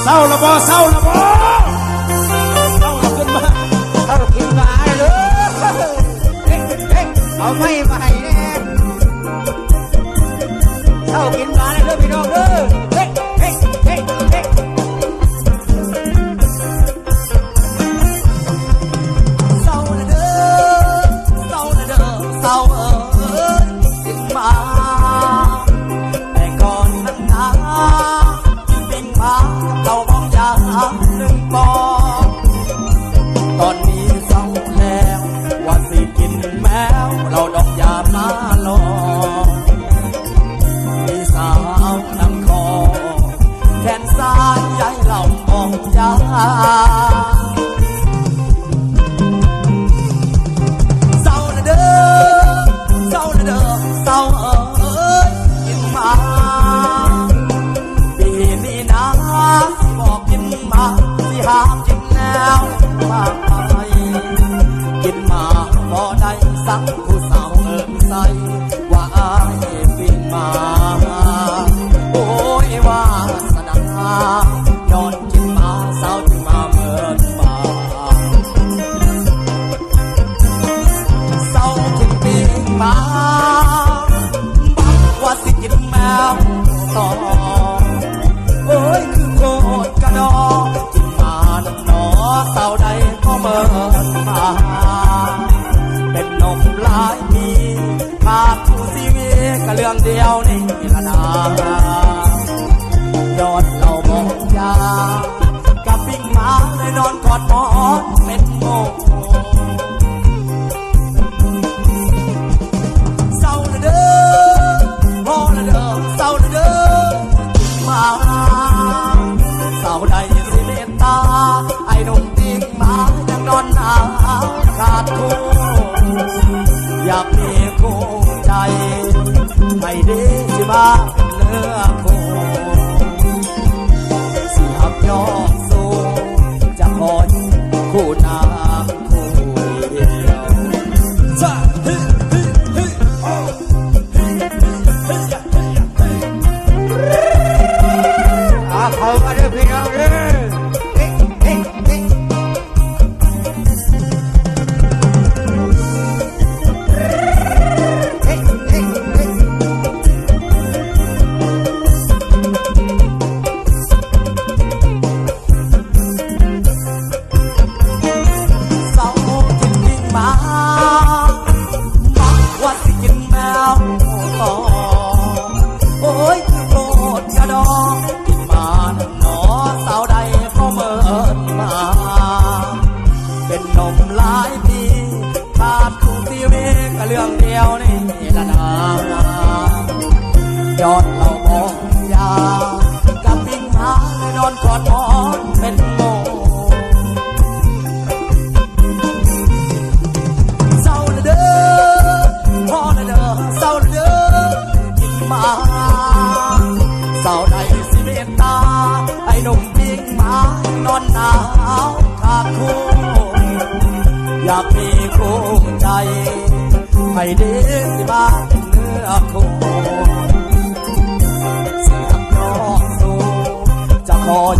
เศร้าละบ่เศร้าละบ่เศร้าละขึ้นมาเศร้ากินมาเลยเอาไม่มาให้แน่เศร้ากินมาเลยพี่น้องเด้อเฮ้เฮ้เฮ้เฮ้เศร้าละเด้อเศร้าละเด้อเศร้ากินมาแต่ก่อนนั้นนะเป็นมาเรามองยาหนึ่งปอตอนนี้เศร้าแล้วว่าสิกินแมวเราดอกยามาลอมีสาวนั่งคอแขนซ้ายย้ายเรามองยาเศร้าละเด้อเศร้าละเด้อเศร้ากินมาปีนี้นะสิบอกกินมาสิหามกินแล้วมาไปกินมาบ่ได้สักผู้สาวใส่ว่าอายปีนมาโอ้ยวาสนาย้อนกินมาสาวจึงมาเมินมาเศร้ากินปีนมาบักว่าสิกินแมวต่อโอ้ยคือโคตรกระดอกินมาน้ำหนอเศร้าใดก็เมินมาเป็นนมหลายปีขาดผู้ชีวิตก็เรื่องเดียวนี่ละนายอดเรามองยากับวิ่งมาเลยนอนกอดหมอนเป็นโง่เศร้าละเด้อพอละเด้อเศร้าละเด้อมาเศร้าใดสิเมตตาไอ้หนุ่มติ้งมายังนอนหนาวขาดคู่อยากมีคู่ใจไม่ดีสิบ้าเนื้อคู่สิหักยอดสูงจะคอยคู่นางคู่เดียวเขามาเด้อพี่น้องเด้อเรื่องเดียวนี่ละนายอดเรามองยากับวิ่งหานอนกอดหมอนเป็นโง่เศร้าละเด้อพอละเด้อเศร้าละเด้อกินมาเศร้าใดสิเมตตาไอ้หนุ่มวิ่งมานอนหนาวขาดคู่อยากมีคู่ใจไม่ดีสิบ้าเนื้อคู่เสียงยอดสูงจะคอย